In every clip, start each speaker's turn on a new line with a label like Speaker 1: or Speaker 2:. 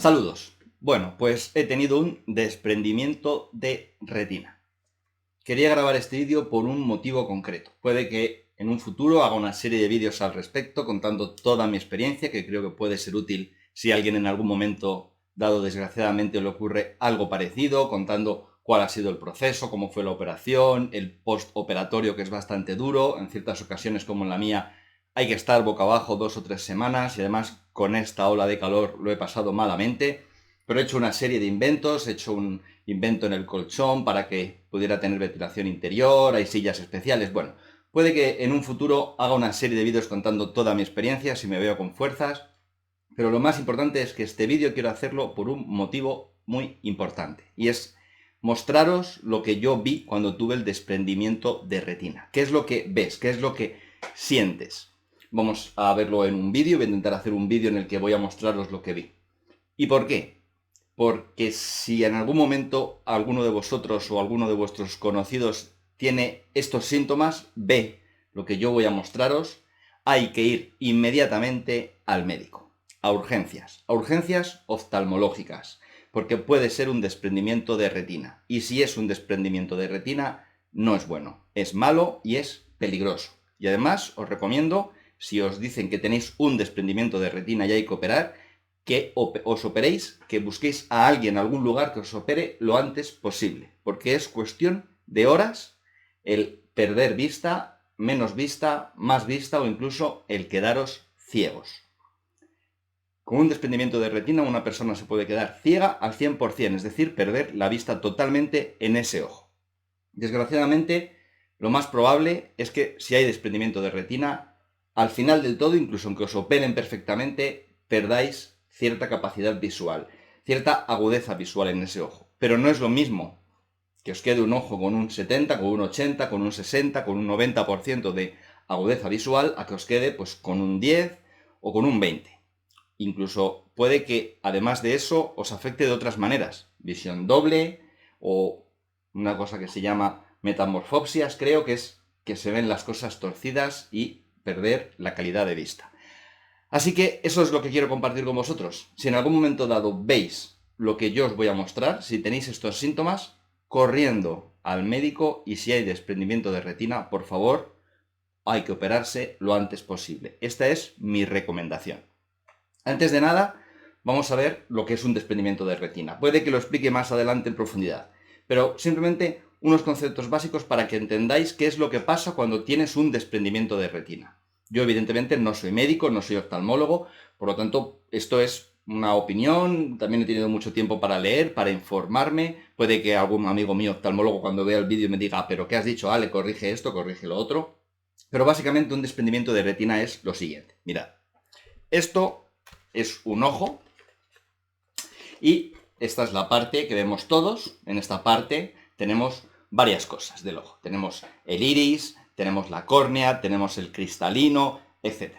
Speaker 1: Saludos. Bueno, pues he tenido un desprendimiento de retina. Quería grabar este vídeo por un motivo concreto. Puede que en un futuro haga una serie de vídeos al respecto contando toda mi experiencia, que creo que puede ser útil si a alguien en algún momento dado desgraciadamente le ocurre algo parecido, contando cuál ha sido el proceso, cómo fue la operación, el postoperatorio, que es bastante duro. En ciertas ocasiones, como en la mía, hay que estar boca abajo 2 o 3 semanas y además con esta ola de calor lo he pasado malamente. Pero he hecho una serie de inventos, he hecho un invento en el colchón para que pudiera tener ventilación interior, hay sillas especiales. Bueno, puede que en un futuro haga una serie de vídeos contando toda mi experiencia si me veo con fuerzas. Pero lo más importante es que este vídeo quiero hacerlo por un motivo muy importante. Y es mostraros lo que yo vi cuando tuve el desprendimiento de retina. ¿Qué es lo que ves? ¿Qué es lo que sientes? Vamos a verlo en un vídeo. Voy a intentar hacer un vídeo en el que voy a mostraros lo que vi. ¿Y por qué? Porque si en algún momento alguno de vosotros o alguno de vuestros conocidos tiene estos síntomas, ve lo que yo voy a mostraros, hay que ir inmediatamente al médico, a urgencias oftalmológicas, porque puede ser un desprendimiento de retina. Y si es un desprendimiento de retina, no es bueno, es malo y es peligroso. Y además os recomiendo, si os dicen que tenéis un desprendimiento de retina y hay que operar, que os operéis, que busquéis a alguien, a algún lugar que os opere lo antes posible, porque es cuestión de horas el perder vista, menos vista, más vista o incluso el quedaros ciegos. Con un desprendimiento de retina una persona se puede quedar ciega al 100%, es decir, perder la vista totalmente en ese ojo. Desgraciadamente, lo más probable es que si hay desprendimiento de retina, al final del todo, incluso aunque os operen perfectamente, perdáis cierta capacidad visual, cierta agudeza visual en ese ojo. Pero no es lo mismo que os quede un ojo con un 70, con un 80, con un 60, con un 90% de agudeza visual, a que os quede pues con un 10 o con un 20. Incluso puede que, además de eso, os afecte de otras maneras. Visión doble o una cosa que se llama metamorfopsias, creo que es que se ven las cosas torcidas y perder la calidad de vista. Así que eso es lo que quiero compartir con vosotros. Si en algún momento dado veis lo que yo os voy a mostrar, si tenéis estos síntomas, corriendo al médico, y si hay desprendimiento de retina, por favor, hay que operarse lo antes posible. Esta es mi recomendación. Antes de nada, vamos a ver lo que es un desprendimiento de retina. Puede que lo explique más adelante en profundidad, pero simplemente unos conceptos básicos para que entendáis qué es lo que pasa cuando tienes un desprendimiento de retina. Yo evidentemente no soy médico, no soy oftalmólogo, por lo tanto esto es una opinión, también he tenido mucho tiempo para leer, para informarme. Puede que algún amigo mío oftalmólogo cuando vea el vídeo me diga, pero ¿qué has dicho, Ale? Corrige esto, corrige lo otro. Pero básicamente un desprendimiento de retina es lo siguiente. Mirad, esto es un ojo y esta es la parte que vemos todos. En esta parte tenemos varias cosas del ojo. Tenemos el iris, tenemos la córnea, tenemos el cristalino, etc.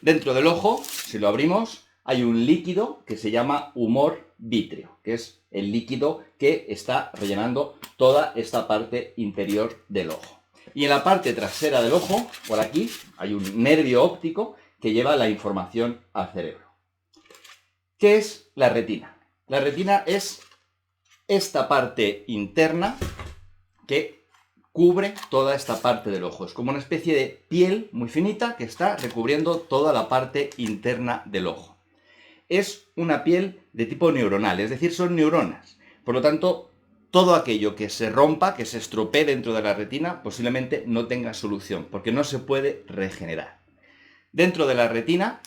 Speaker 1: Dentro del ojo, si lo abrimos, hay un líquido que se llama humor vítreo, que es el líquido que está rellenando toda esta parte interior del ojo. Y en la parte trasera del ojo, por aquí, hay un nervio óptico que lleva la información al cerebro. ¿Qué es la retina? La retina es esta parte interna que cubre toda esta parte del ojo. Es como una especie de piel muy finita que está recubriendo toda la parte interna del ojo. Es una piel de tipo neuronal, es decir, son neuronas. Por lo tanto, todo aquello que se rompa, que se estropee dentro de la retina, posiblemente no tenga solución, porque no se puede regenerar. Dentro de la retina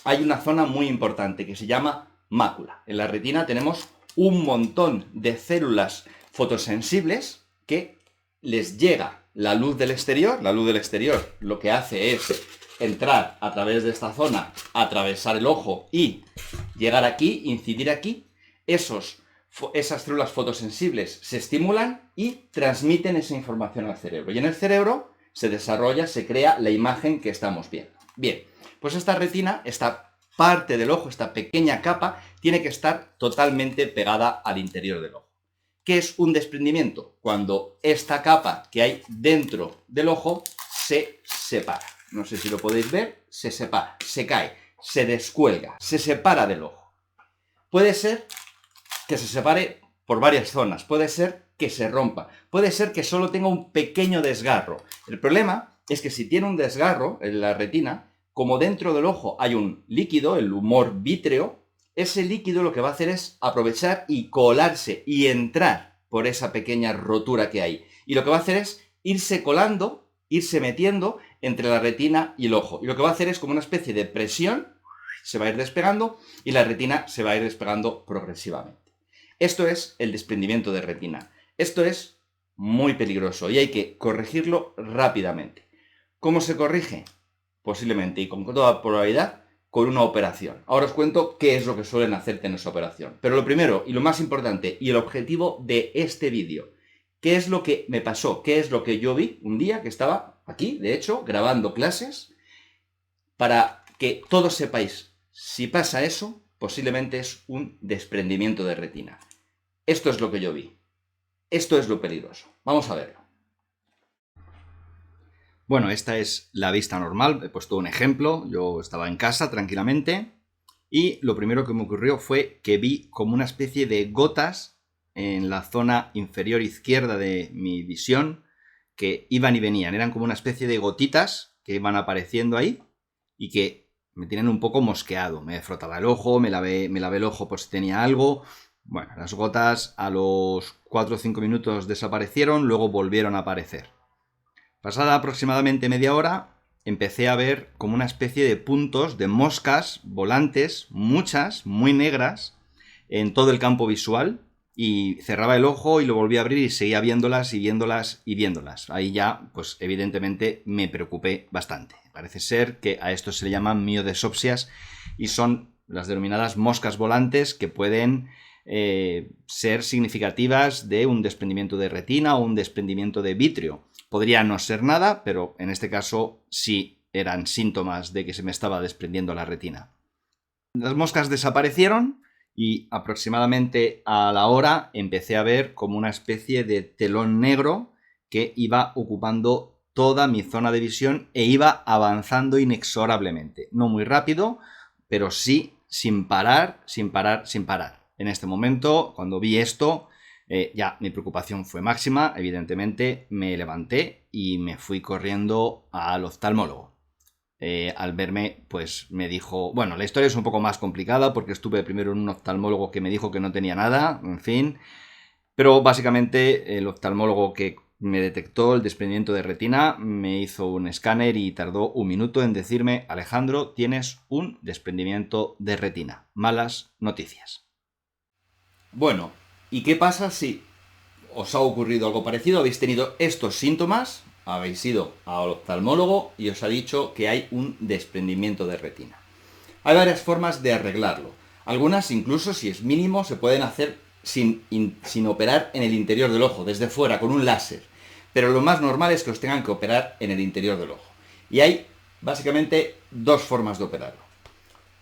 Speaker 1: hay una zona muy importante que se llama mácula. En la retina tenemos un montón de células fotosensibles que les llega la luz del exterior. La luz del exterior lo que hace es entrar a través de esta zona, atravesar el ojo y llegar aquí, incidir aquí. Esas células fotosensibles se estimulan y transmiten esa información al cerebro. Y en el cerebro se desarrolla, se crea la imagen que estamos viendo. Bien, pues esta retina, esta parte del ojo, esta pequeña capa, tiene que estar totalmente pegada al interior del ojo. ¿Qué es un desprendimiento? Cuando esta capa que hay dentro del ojo se separa. No sé si lo podéis ver, se separa, se cae, se descuelga, se separa del ojo. Puede ser que se separe por varias zonas, puede ser que se rompa, puede ser que solo tenga un pequeño desgarro. El problema es que si tiene un desgarro en la retina, como dentro del ojo hay un líquido, el humor vítreo, ese líquido lo que va a hacer es aprovechar y colarse y entrar por esa pequeña rotura que hay. Y lo que va a hacer es irse colando, irse metiendo entre la retina y el ojo. Y lo que va a hacer es como una especie de presión, se va a ir despegando y la retina se va a ir despegando progresivamente. Esto es el desprendimiento de retina. Esto es muy peligroso y hay que corregirlo rápidamente. ¿Cómo se corrige? Posiblemente y con toda probabilidad con una operación. Ahora os cuento qué es lo que suelen hacerte en esa operación. Pero lo primero y lo más importante y el objetivo de este vídeo, ¿qué es lo que me pasó? ¿Qué es lo que yo vi un día que estaba aquí, de hecho, grabando clases? Para que todos sepáis, si pasa eso, posiblemente es un desprendimiento de retina. Esto es lo que yo vi. Esto es lo peligroso. Vamos a verlo. Bueno, esta es la vista normal. He puesto un ejemplo. Yo estaba en casa tranquilamente y lo primero que me ocurrió fue que vi como una especie de gotas en la zona inferior izquierda de mi visión que iban y venían. Eran como una especie de gotitas que iban apareciendo ahí y que me tienen un poco mosqueado. Me frotaba el ojo, me lavé el ojo por si tenía algo. Bueno, las gotas a los 4 o 5 minutos desaparecieron, luego volvieron a aparecer. Pasada aproximadamente media hora, empecé a ver como una especie de puntos de moscas volantes, muchas, muy negras, en todo el campo visual, y cerraba el ojo y lo volví a abrir y seguía viéndolas y viéndolas y viéndolas. Ahí ya, pues evidentemente me preocupé bastante. Parece ser que a esto se le llaman miodesopsias y son las denominadas moscas volantes que pueden ser significativas de un desprendimiento de retina o un desprendimiento de vítreo. Podría no ser nada, pero en este caso sí eran síntomas de que se me estaba desprendiendo la retina. Las moscas desaparecieron y aproximadamente a la hora empecé a ver como una especie de telón negro que iba ocupando toda mi zona de visión e iba avanzando inexorablemente. No muy rápido, pero sí sin parar, sin parar, sin parar. En este momento, cuando vi esto, ya mi preocupación fue máxima. Evidentemente me levanté y me fui corriendo al oftalmólogo. Al verme, pues me dijo... Bueno, la historia es un poco más complicada porque estuve primero en un oftalmólogo que me dijo que no tenía nada, en fin. Pero básicamente el oftalmólogo que me detectó el desprendimiento de retina me hizo un escáner y tardó un minuto en decirme: Alejandro, tienes un desprendimiento de retina. Malas noticias. Bueno, ¿y qué pasa si os ha ocurrido algo parecido? ¿Habéis tenido estos síntomas? Habéis ido al oftalmólogo y os ha dicho que hay un desprendimiento de retina. Hay varias formas de arreglarlo. Algunas, incluso si es mínimo, se pueden hacer sin operar en el interior del ojo, desde fuera, con un láser. Pero lo más normal es que os tengan que operar en el interior del ojo. Y hay básicamente dos formas de operarlo.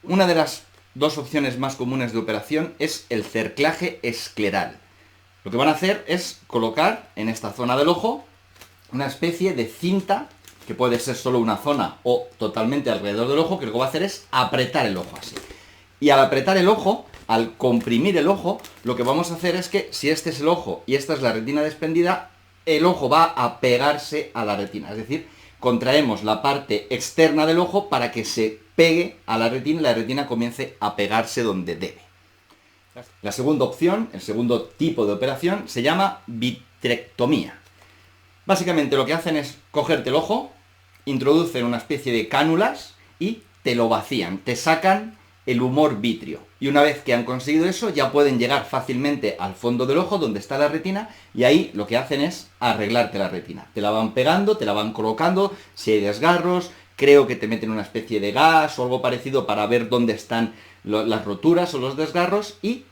Speaker 1: Una de las dos opciones más comunes de operación es el cerclaje escleral. Lo que van a hacer es colocar en esta zona del ojo una especie de cinta, que puede ser solo una zona o totalmente alrededor del ojo, que lo que va a hacer es apretar el ojo así. Y al apretar el ojo, al comprimir el ojo, lo que vamos a hacer es que si este es el ojo y esta es la retina desprendida, el ojo va a pegarse a la retina. Es decir, contraemos la parte externa del ojo para que se pegue a la retina y la retina comience a pegarse donde debe. La segunda opción, el segundo tipo de operación, se llama vitrectomía. Básicamente lo que hacen es cogerte el ojo, introducen una especie de cánulas y te lo vacían, te sacan el humor vítreo. Y una vez que han conseguido eso, ya pueden llegar fácilmente al fondo del ojo, donde está la retina, y ahí lo que hacen es arreglarte la retina. Te la van pegando, te la van colocando, si hay desgarros, creo que te meten una especie de gas o algo parecido para ver dónde están las roturas o los desgarros, y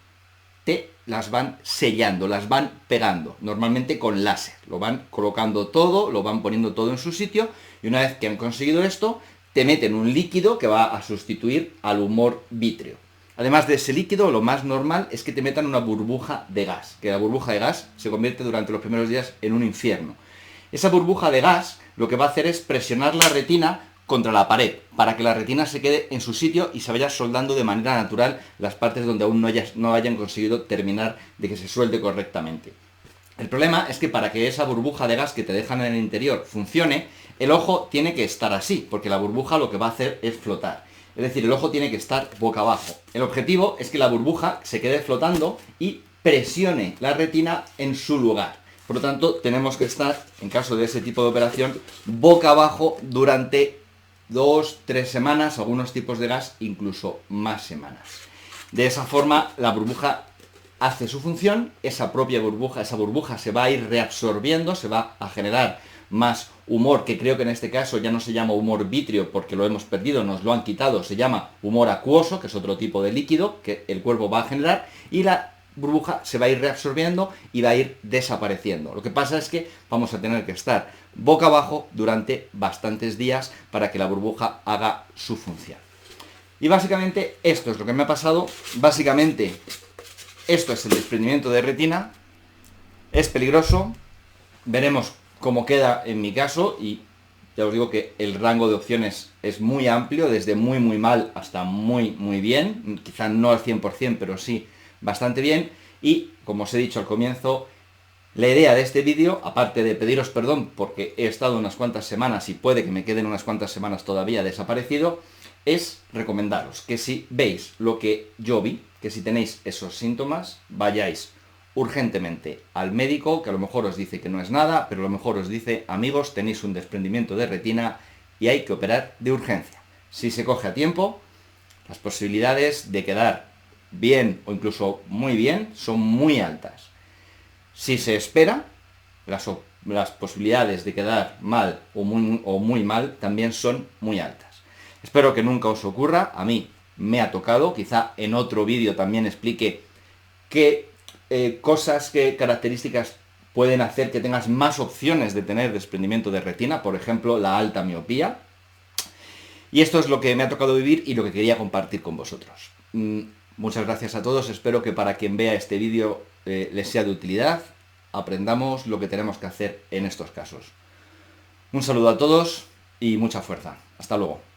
Speaker 1: te las van sellando, las van pegando, normalmente con láser. Lo van colocando todo, lo van poniendo todo en su sitio, y una vez que han conseguido esto, te meten un líquido que va a sustituir al humor vítreo. Además de ese líquido, lo más normal es que te metan una burbuja de gas, que la burbuja de gas se convierte durante los primeros días en un infierno. Esa burbuja de gas lo que va a hacer es presionar la retina contra la pared, para que la retina se quede en su sitio y se vaya soldando de manera natural las partes donde aún no hayan conseguido terminar de que se suelte correctamente. El problema es que para que esa burbuja de gas que te dejan en el interior funcione, el ojo tiene que estar así, porque la burbuja lo que va a hacer es flotar. Es decir, el ojo tiene que estar boca abajo. El objetivo es que la burbuja se quede flotando y presione la retina en su lugar. Por lo tanto, tenemos que estar, en caso de ese tipo de operación, boca abajo durante 2-3 semanas, algunos tipos de gas incluso más semanas. De esa forma, la burbuja hace su función, esa burbuja se va a ir reabsorbiendo, se va a generar más humor, que creo que en este caso ya no se llama humor vítreo porque lo hemos perdido, nos lo han quitado, se llama humor acuoso, que es otro tipo de líquido que el cuerpo va a generar, y la burbuja se va a ir reabsorbiendo y va a ir desapareciendo. Lo que pasa es que vamos a tener que estar boca abajo durante bastantes días para que la burbuja haga su función. Y básicamente esto es lo que me ha pasado. Básicamente esto es el desprendimiento de retina. Es peligroso. Veremos cómo queda en mi caso y ya os digo que el rango de opciones es muy amplio, desde muy mal hasta muy bien. Quizá no al 100%, pero sí bastante bien. Y como os he dicho al comienzo, la idea de este vídeo, aparte de pediros perdón porque he estado unas cuantas semanas y puede que me queden unas cuantas semanas todavía desaparecido, es recomendaros que si veis lo que yo vi, que si tenéis esos síntomas, vayáis urgentemente al médico, que a lo mejor os dice que no es nada, pero a lo mejor os dice, amigos, tenéis un desprendimiento de retina y hay que operar de urgencia. Si se coge a tiempo, las posibilidades de quedar bien o incluso muy bien son muy altas. Si se espera, las posibilidades de quedar mal o muy mal también son muy altas. Espero que nunca os ocurra, a mí me ha tocado, quizá en otro vídeo también explique qué cosas, qué características pueden hacer que tengas más opciones de tener desprendimiento de retina, por ejemplo, la alta miopía. Y esto es lo que me ha tocado vivir y lo que quería compartir con vosotros. Muchas gracias a todos, espero que para quien vea este vídeo les sea de utilidad, aprendamos lo que tenemos que hacer en estos casos. Un saludo a todos y mucha fuerza. Hasta luego.